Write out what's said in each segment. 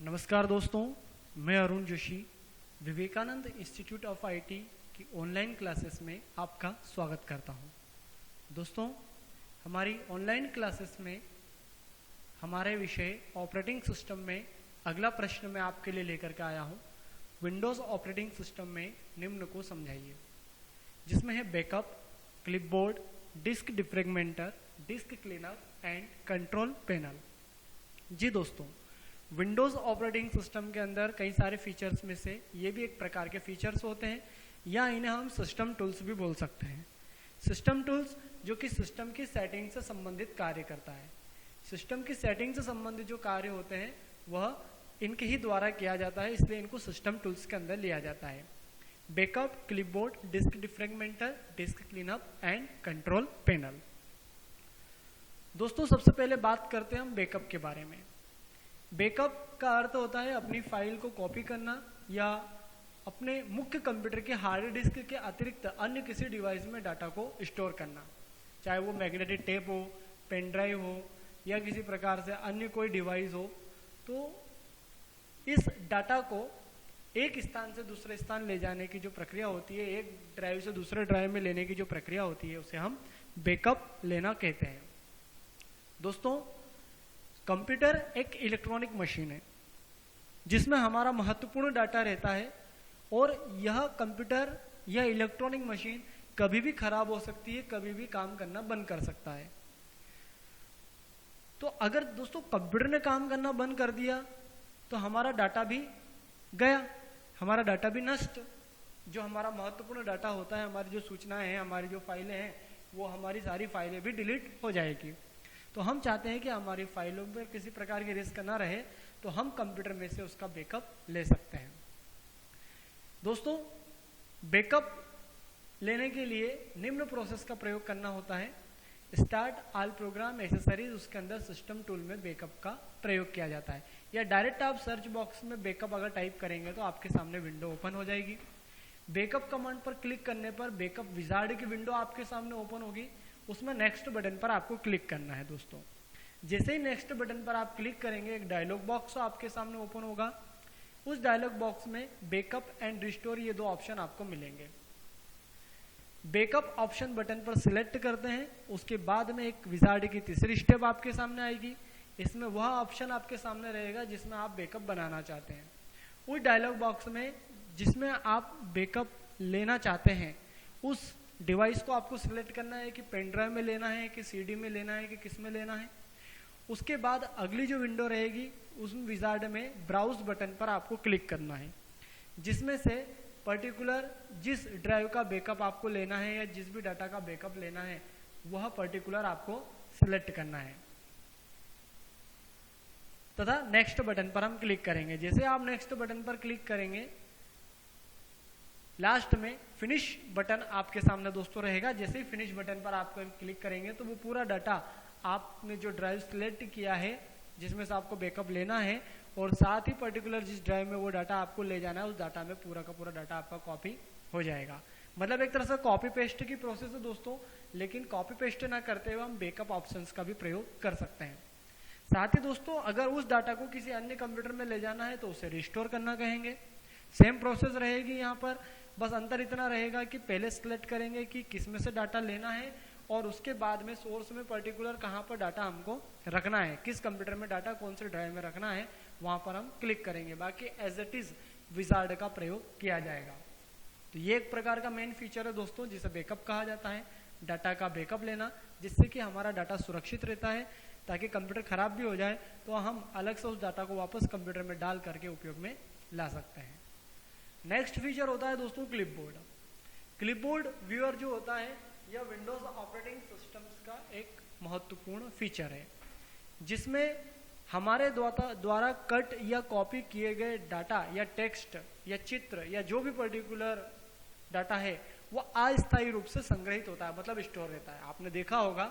नमस्कार दोस्तों, मैं Arun Joshi Vivekananda institute of IT की ऑनलाइन क्लासेस में आपका स्वागत करता हूं। दोस्तों, हमारी ऑनलाइन क्लासेस में हमारे विषय ऑपरेटिंग सिस्टम में अगला प्रश्न मैं आपके लिए लेकर के आया हूं। विंडोज़ ऑपरेटिंग सिस्टम में निम्न को समझाइए, जिसमें है backup, clipboard, disk defragmenter, disk cleaner and control panel. जी दोस्तों, विंडोज़ ऑपरेटिंग सिस्टम के अंदर कई सारे फीचर्स में से ये भी एक प्रकार के फीचर्स होते हैं, या इन्हें हम सिस्टम टूल्स भी बोल सकते हैं। सिस्टम टूल्स जो कि सिस्टम की सेटिंग से संबंधित कार्य करता है। सिस्टम की सेटिंग से संबंधित जो कार्य होते हैं वह इनके ही द्वारा किया जाता है, इसलिए इनको सिस्टम टूल्स के अंदर लिया जाता है। Backup, clipboard, disk defragmenter, disc cleanup and control panel. दोस्तों, सबसे पहले बात करते हैं हम बैकअप के बारे में। बैकअप का अर्थ होता है अपनी फाइल को कॉपी करना या अपने मुख्य कंप्यूटर के हार्ड डिस्क के अतिरिक्त अन्य किसी डिवाइस में डाटा को स्टोर करना, चाहे वो मैग्नेटिक टेप हो, पेन ड्राइव हो या किसी प्रकार से अन्य कोई डिवाइस हो। तो इस डाटा को एक स्थान से दूसरे स्थान ले जाने की जो प्रक्रिया होती है, एक ड्राइव से दूसरे ड्राइव में लेने की जो प्रक्रिया होती है, उसे हम बैकअप लेना कहते हैं। दोस्तों, कंप्यूटर एक इलेक्ट्रॉनिक मशीन है जिसमें हमारा महत्वपूर्ण डाटा रहता है, और यह कंप्यूटर या इलेक्ट्रॉनिक मशीन कभी भी खराब हो सकती है, कभी भी काम करना बंद कर सकता है। तो अगर दोस्तों कंप्यूटर ने काम करना बंद कर दिया तो हमारा डाटा भी गया, हमारा डाटा भी नष्ट। जो हमारा महत्वपूर्ण डाटा होता है, हमारी जो सूचनाएं हैं, हमारी जो फाइलें हैं, वो हमारी सारी फाइलें भी डिलीट हो जाएगी। तो हम चाहते हैं कि हमारी फाइलों पर किसी प्रकार की रिस्क ना रहे, तो हम कंप्यूटर में से उसका बैकअप ले सकते हैं। दोस्तों, बैकअप लेने के लिए निम्न प्रोसेस का प्रयोग करना होता है। स्टार्ट ऑल प्रोग्राम एसेसरीज, उसके अंदर सिस्टम टूल में बैकअप का प्रयोग किया जाता है, या डायरेक्ट आप सर्च बॉक्स में बैकअप अगर टाइप करेंगे तो आपके सामने विंडो ओपन हो जाएगी। बैकअप कमांड पर क्लिक करने पर बैकअप विजार्ड की विंडो आपके सामने ओपन होगी। उसमें नेक्स्ट बटन पर आपको क्लिक करना है। दोस्तों, जैसे ही नेक्स्ट बटन पर आप क्लिक करेंगे, एक डायलॉग बॉक्स आपके सामने ओपन होगा। उस डायलॉग बॉक्स में बैकअप एंड रिस्टोर, ये दो ऑप्शन आपको मिलेंगे। बैकअप ऑप्शन बटन पर सिलेक्ट करते हैं, उसके बाद में एक विजार्ड की तीसरी स्टेप आपके सामने आएगी। इसमें वह ऑप्शन आपके सामने रहेगा जिसमें आप बैकअप बनाना चाहते हैं। उस डायलॉग बॉक्स में जिसमें आप बैकअप लेना चाहते हैं, उस डिवाइस को आपको सिलेक्ट करना है कि पेन ड्राइव में लेना है, कि सीडी में लेना है, कि किस में लेना है। उसके बाद अगली जो विंडो रहेगी, उस विजार्ड में ब्राउज बटन पर आपको क्लिक करना है, जिसमें से पर्टिकुलर जिस ड्राइव का बैकअप आपको लेना है या जिस भी डाटा का बैकअप लेना है, वह पर्टिकुलर आपको सिलेक्ट करना है, तथा नेक्स्ट बटन पर हम क्लिक करेंगे। जैसे आप नेक्स्ट बटन पर क्लिक करेंगे, लास्ट में फिनिश बटन आपके सामने दोस्तों रहेगा। जैसे ही फिनिश बटन पर आप क्लिक करेंगे तो वो पूरा डाटा आपने जो ड्राइव सिलेक्ट किया है, जिसमें से आपको बैकअप लेना है, और साथ ही पर्टिकुलर जिस ड्राइव में वो डाटा आपको ले जाना है, उस डाटा में पूरा का पूरा डाटा आपका कॉपी हो जाएगा। मतलब एक तरह से कॉपी पेस्ट की प्रोसेस है दोस्तों, लेकिन कॉपी पेस्ट ना करते हुए हम बैकअप ऑप्शंस का भी प्रयोग कर सकते हैं। साथ ही दोस्तों, अगर उस डाटा को किसी अन्य कंप्यूटर में ले जाना है तो उसे रिस्टोर करना कहेंगे। सेम प्रोसेस रहेगी यहाँ पर, बस अंतर इतना रहेगा कि पहले सिलेक्ट करेंगे कि किस में से डाटा लेना है, और उसके बाद में सोर्स में पर्टिकुलर कहाँ पर डाटा हमको रखना है, किस कंप्यूटर में डाटा कौन से ड्राइव में रखना है, वहाँ पर हम क्लिक करेंगे। बाकी एज इट इज विजार्ड का प्रयोग किया जाएगा। तो ये एक प्रकार का मेन फीचर है दोस्तों, जिसे बैकअप कहा जाता है। डाटा का बैकअप लेना, जिससे कि हमारा डाटा सुरक्षित रहता है, ताकि कंप्यूटर खराब भी हो जाए तो हम अलग से उस डाटा को वापस कंप्यूटर में डाल करके उपयोग में ला सकते हैं। नेक्स्ट फीचर होता है दोस्तों क्लिपबोर्ड। क्लिपबोर्ड व्यूअर जो होता है, यह विंडोज ऑपरेटिंग सिस्टम्स का एक महत्वपूर्ण फीचर है, जिसमें हमारे द्वारा कट या कॉपी किए गए डाटा या टेक्स्ट या चित्र या जो भी पर्टिकुलर डाटा है, वह अस्थायी रूप से संग्रहित होता है, मतलब स्टोर रहता है। आपने देखा होगा,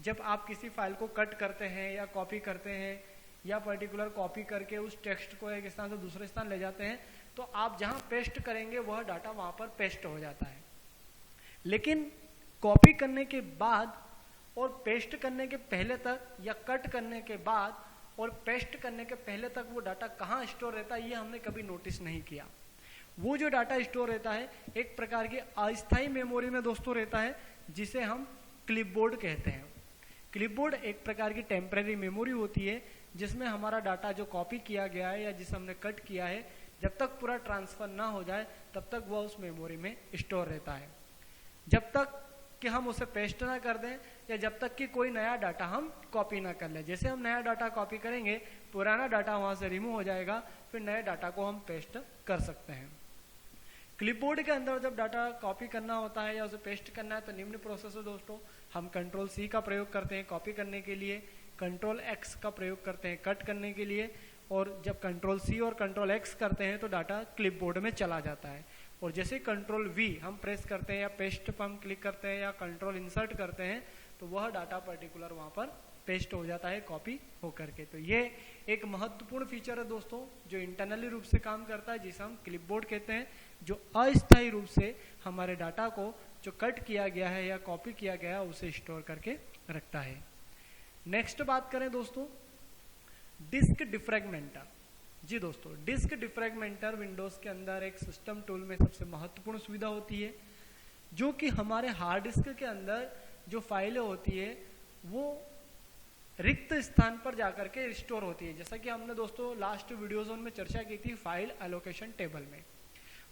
जब आप किसी फाइल को कट करते हैं या कॉपी करते हैं, या पर्टिकुलर कॉपी करके उस टेक्स्ट को एक स्थान से दूसरे स्थान ले जाते हैं, तो आप जहां पेस्ट करेंगे वह डाटा वहां पर पेस्ट हो जाता है। लेकिन कॉपी करने के बाद और पेस्ट करने के पहले तक या कट करने के बाद और पेस्ट करने के पहले तक वो डाटा कहाँ स्टोर रहता है ये हमने कभी नोटिस नहीं किया। वो जो डाटा स्टोर रहता है एक प्रकार की अस्थायी मेमोरी में दोस्तों रहता है, जिसे हम क्लिपबोर्ड कहते हैं। क्लिपबोर्ड एक प्रकार की टेम्परेरी मेमोरी होती है जिसमें हमारा डाटा जो कॉपी किया गया है या जिसे हमने कट किया है, जब तक पूरा ट्रांसफर ना हो जाए तब तक वह उस मेमोरी में स्टोर रहता है, जब तक कि हम उसे पेस्ट ना कर दें या जब तक कि कोई नया डाटा हम कॉपी ना कर लें। जैसे हम नया डाटा कॉपी करेंगे, पुराना डाटा वहाँ से रिमूव हो जाएगा, फिर नए डाटा को हम पेस्ट कर सकते हैं। क्लिपबोर्ड के अंदर जब डाटा कॉपी करना होता है या उसे पेस्ट करना है तो निम्न प्रोसेस है दोस्तों। हम कंट्रोल C का प्रयोग करते हैं कॉपी करने के लिए, कंट्रोल X का प्रयोग करते हैं कट करने के लिए, और जब कंट्रोल C और कंट्रोल X करते हैं तो डाटा क्लिपबोर्ड में चला जाता है। और जैसे कंट्रोल V हम प्रेस करते हैं या पेस्ट पर हम क्लिक करते हैं या कंट्रोल इंसर्ट करते हैं तो वह डाटा पर्टिकुलर वहाँ पर पेस्ट हो जाता है कॉपी होकर के। तो ये एक महत्वपूर्ण फीचर है दोस्तों जो इंटरनली रूप से काम करता है, जिसे हम क्लिपबोर्ड कहते हैं, जो अस्थायी रूप से हमारे डाटा को जो कट किया गया है या कॉपी किया गया है उसे स्टोर करके रखता है। नेक्स्ट बात करें दोस्तों डिस्क डिफ्रेगमेंटर। जी दोस्तों, डिस्क डिफ्रेगमेंटर विंडोज के अंदर एक सिस्टम टूल में सबसे महत्वपूर्ण सुविधा होती है, जो कि हमारे हार्ड डिस्क के अंदर जो फाइलें होती है वो रिक्त स्थान पर जाकर के स्टोर होती है। जैसा कि हमने दोस्तों लास्ट वीडियोज़ में चर्चा की थी फाइल एलोकेशन टेबल में,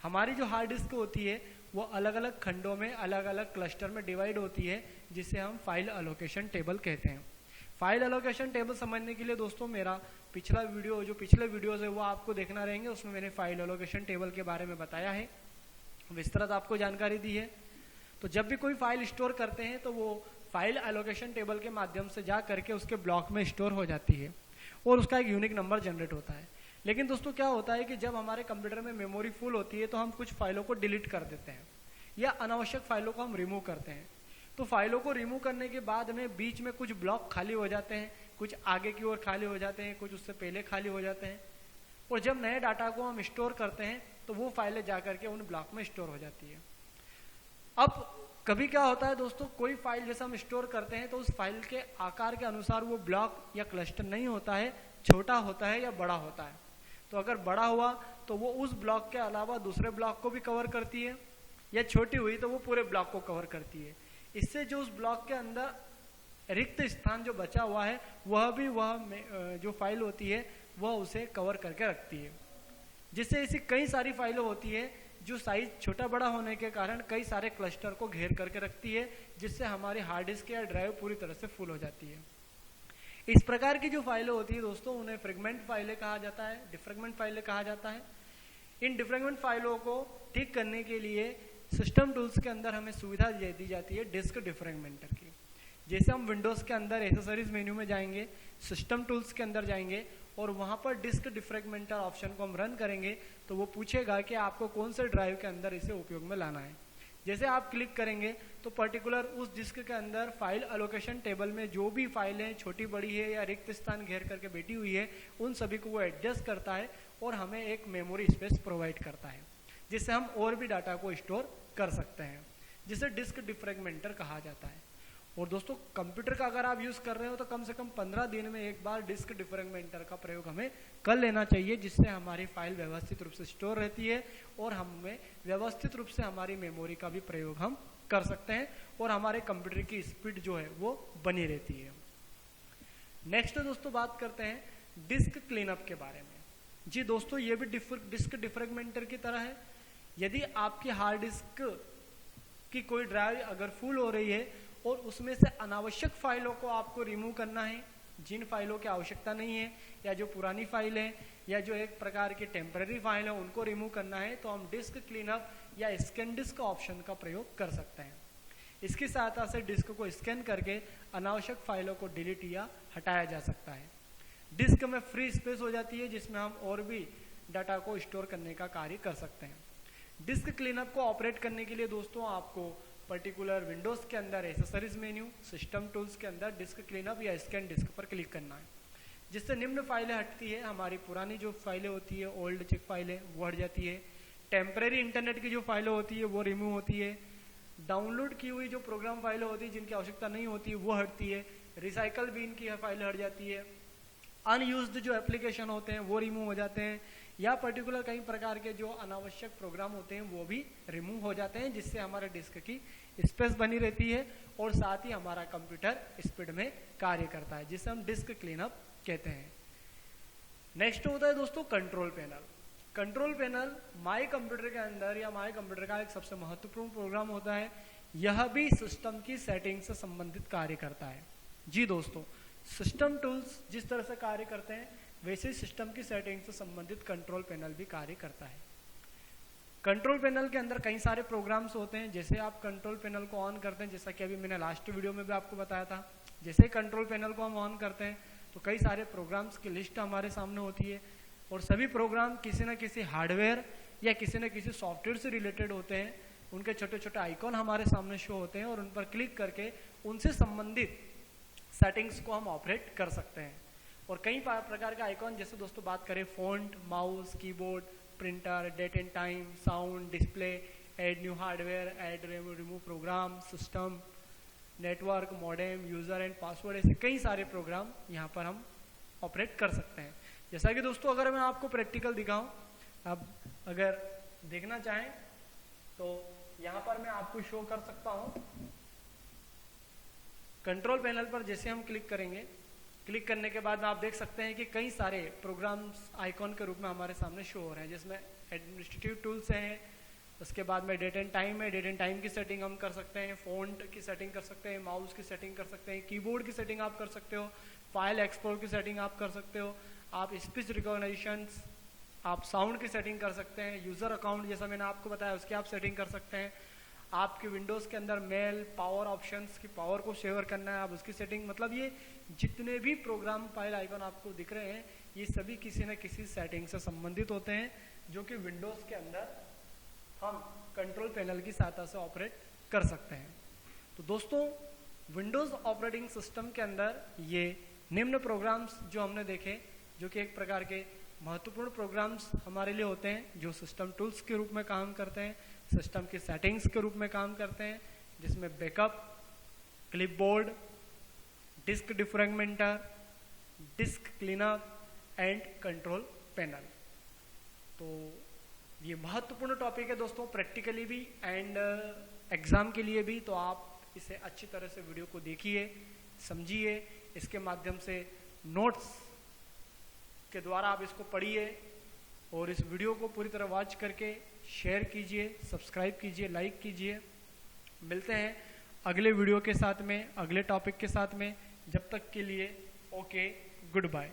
हमारी जो हार्ड डिस्क होती है वो अलग अलग खंडों में अलग अलग क्लस्टर में डिवाइड होती है, जिसे हम फाइल एलोकेशन टेबल कहते हैं। फाइल एलोकेशन टेबल समझने के लिए दोस्तों मेरा पिछला वीडियो, जो पिछले वीडियोज है वो आपको देखना रहेंगे, उसमें मैंने फाइल एलोकेशन टेबल के बारे में बताया है, विस्तृत आपको जानकारी दी है। तो जब भी कोई फाइल स्टोर करते हैं तो वो फाइल एलोकेशन टेबल के माध्यम से जा करके उसके ब्लॉक में स्टोर हो जाती है और उसका एक यूनिक नंबर जनरेट होता है। लेकिन दोस्तों क्या होता है कि जब हमारे कंप्यूटर में मेमोरी फुल होती है तो हम कुछ फाइलों को डिलीट कर देते हैं या अनावश्यक फाइलों को हम रिमूव करते हैं। तो फाइलों को रिमूव करने के बाद में बीच में कुछ ब्लॉक खाली हो जाते हैं, कुछ आगे की ओर खाली हो जाते हैं, कुछ उससे पहले खाली हो जाते हैं, और जब नए डाटा को हम स्टोर करते हैं तो वो फाइलें जाकर के उन ब्लॉक में स्टोर हो जाती है। अब कभी क्या होता है दोस्तों, कोई फाइल जैसे हम स्टोर करते हैं तो उस फाइल के आकार के अनुसार वो ब्लॉक या क्लस्टर नहीं होता है, छोटा होता है या बड़ा होता है। तो अगर बड़ा हुआ तो वो उस ब्लॉक के अलावा दूसरे ब्लॉक को भी कवर करती है, या छोटी हुई तो वो पूरे ब्लॉक को कवर करती है। इससे जो उस ब्लॉक के अंदर रिक्त स्थान जो बचा हुआ है वह जो फाइल होती है वह उसे कवर करके रखती है, जिससे ऐसी कई सारी फाइलें होती है जो साइज छोटा बड़ा होने के कारण कई सारे क्लस्टर को घेर करके रखती है, जिससे हमारी हार्ड डिस्क या ड्राइव पूरी तरह से फुल हो जाती है। इस प्रकार की जो फाइलें होती है दोस्तों उन्हें फ्रेगमेंट फाइलें कहा जाता है, डिफ्रेगमेंट फाइलें कहा जाता है। इन डिफ्रेगमेंट फाइलों को ठीक करने के लिए सिस्टम टूल्स के अंदर हमें सुविधा दी जाती है डिस्क डिफ्रेगमेंटर की। जैसे हम विंडोज के अंदर एक्सेसरीज मेन्यू में जाएंगे, सिस्टम टूल्स के अंदर जाएंगे और वहां पर डिस्क डिफ्रेगमेंटर ऑप्शन को हम रन करेंगे तो वो पूछेगा कि आपको कौन से ड्राइव के अंदर इसे उपयोग में लाना है। जैसे आप क्लिक करेंगे तो पर्टिकुलर उस डिस्क के अंदर फाइल एलोकेशन टेबल में जो भी फाइलें छोटी बड़ी है या रिक्त स्थान घेर करके बैठी हुई है उन सभी को वो एडजस्ट करता है और हमें एक मेमोरी स्पेस प्रोवाइड करता है, जिससे हम और भी डाटा को स्टोर कर सकते हैं, जिसे डिस्क डिफ्रेगमेंटर कहा जाता है। और दोस्तों कंप्यूटर का अगर आप यूज कर रहे हो तो कम से कम 15 दिन में एक बार डिस्क डिफ्रेगमेंटर का प्रयोग हमें कर लेना चाहिए, जिससे हमारी फाइल व्यवस्थित रूप से स्टोर रहती है और हमें व्यवस्थित रूप से हमारी मेमोरी का भी प्रयोग हम कर सकते हैं और हमारे कंप्यूटर की स्पीड जो है वो बनी रहती है। नेक्स्ट दोस्तों बात करते हैं डिस्क क्लीनअप के बारे में। जी दोस्तों, ये भी डिस्क डिफ्रेगमेंटर की तरह है। यदि आपकी हार्ड डिस्क की कोई ड्राइव अगर फुल हो रही है और उसमें से अनावश्यक फाइलों को आपको रिमूव करना है, जिन फाइलों की आवश्यकता नहीं है या जो पुरानी फाइल है या जो एक प्रकार की टेम्पररी फाइल है उनको रिमूव करना है, तो हम डिस्क क्लीनअप या स्कैन डिस्क ऑप्शन का प्रयोग कर सकते हैं। इसकी सहायता से डिस्क को स्कैन करके अनावश्यक फाइलों को डिलीट या हटाया जा सकता है। डिस्क में फ्री स्पेस हो जाती है, जिसमें हम और भी डाटा को स्टोर करने का कार्य कर सकते हैं। डिस्क क्लीनअप को ऑपरेट करने के लिए दोस्तों आपको पर्टिकुलर विंडोज के अंदर एक्सेसरीज मेन्यू, सिस्टम टूल्स के अंदर डिस्क क्लीनअप या स्कैन डिस्क पर क्लिक करना है, जिससे निम्न फाइलें हटती है। हमारी पुरानी जो फाइलें होती है, ओल्ड चिप फाइलें, वो हट जाती है। टेम्परेरी इंटरनेट की जो फाइलें होती है वो रिमूव होती है। डाउनलोड की हुई जो प्रोग्राम फाइलें होती है जिनकी आवश्यकता नहीं होती है वो हटती है। रिसाइकल बिन की फाइलें हट जाती है। अनयूज्ड जो एप्लीकेशन होते हैं वो रिमूव हो जाते हैं, या पर्टिकुलर कई प्रकार के जो अनावश्यक प्रोग्राम होते हैं वो भी रिमूव हो जाते हैं, जिससे हमारे डिस्क की स्पेस बनी रहती है और साथ ही हमारा कंप्यूटर स्पीड में कार्य करता है, जिसे हम डिस्क क्लीनअप कहते हैं। नेक्स्ट होता है दोस्तों control panel. Control panel my computer के अंदर या माई कंप्यूटर का एक सबसे महत्वपूर्ण प्रोग्राम होता है। यह भी सिस्टम की सेटिंग से संबंधित कार्य करता है। जी दोस्तों, सिस्टम टूल्स जिस तरह से कार्य करते हैं वैसे ही सिस्टम की सेटिंग से संबंधित कंट्रोल पैनल भी कार्य करता है। कंट्रोल पैनल के अंदर कई सारे प्रोग्राम्स होते हैं। जैसे आप कंट्रोल पैनल को ऑन करते हैं, जैसा कि अभी मैंने लास्ट वीडियो में भी आपको बताया था, जैसे ही कंट्रोल पैनल को हम ऑन करते हैं तो कई सारे प्रोग्राम्स की लिस्ट हमारे सामने होती है, और सभी प्रोग्राम किसी न किसी हार्डवेयर या किसी न किसी सॉफ्टवेयर से रिलेटेड होते हैं। उनके छोटे छोटे आइकॉन हमारे सामने शो होते हैं और उन पर क्लिक करके उनसे संबंधित सेटिंग्स को हम ऑपरेट कर सकते हैं। और कई प्रकार के आइकॉन, जैसे दोस्तों बात करें font, mouse, keyboard, printer, date and time, sound, display, add new hardware, add remove program, system, network, modem, user and password, ऐसे कई सारे प्रोग्राम यहाँ पर हम ऑपरेट कर सकते हैं। जैसा कि दोस्तों अगर मैं आपको प्रैक्टिकल दिखाऊं, आप अगर देखना चाहें तो यहाँ पर मैं आपको शो कर सकता हूँ। कंट्रोल पैनल पर जैसे हम क्लिक करेंगे, क्लिक करने के बाद आप देख सकते हैं कि कई सारे प्रोग्राम्स आइकॉन के रूप में हमारे सामने शो हो रहे हैं, जिसमें एडमिनिस्ट्रेटिव टूल्स हैं, उसके बाद में डेट एंड टाइम है, डेट एंड टाइम की सेटिंग हम कर सकते हैं, फ़ॉन्ट की सेटिंग कर सकते हैं, माउस की सेटिंग कर सकते हैं, कीबोर्ड की सेटिंग आप कर सकते हो, फाइल एक्सपोर्ट की सेटिंग आप कर सकते हो, आप स्पीच रिकॉग्निशन, आप साउंड की सेटिंग कर सकते हैं, यूज़र अकाउंट जैसा मैंने आपको बताया उसकी आप सेटिंग कर सकते हैं, आपके विंडोज़ के अंदर मेल, पावर ऑप्शंस की पावर को शेयर करना है, आप उसकी सेटिंग, मतलब ये जितने भी प्रोग्राम फाइल आइकॉन आपको दिख रहे हैं ये सभी किसी न किसी सेटिंग से संबंधित होते हैं, जो कि विंडोज़ के अंदर हम कंट्रोल पैनल की सहायता से ऑपरेट कर सकते हैं। तो दोस्तों, विंडोज़ ऑपरेटिंग सिस्टम के अंदर ये निम्न प्रोग्राम्स जो हमने देखे, जो कि एक प्रकार के महत्वपूर्ण प्रोग्राम्स हमारे लिए होते हैं, जो सिस्टम टूल्स के रूप में काम करते हैं, सिस्टम की सेटिंग्स के रूप में काम करते हैं, जिसमें backup, clipboard, disk defragmenter, disk cleanup and control panel. तो ये महत्वपूर्ण टॉपिक है दोस्तों, प्रैक्टिकली भी एंड एग्जाम के लिए भी। तो आप इसे अच्छी तरह से वीडियो को देखिए, समझिए, इसके माध्यम से नोट्स के द्वारा आप इसको पढ़िए और इस वीडियो को पूरी तरह वॉच करके शेयर कीजिए, सब्सक्राइब कीजिए, लाइक कीजिए। मिलते हैं अगले वीडियो के साथ में, अगले टॉपिक के साथ में। जब तक के लिए ओके, गुड बाय।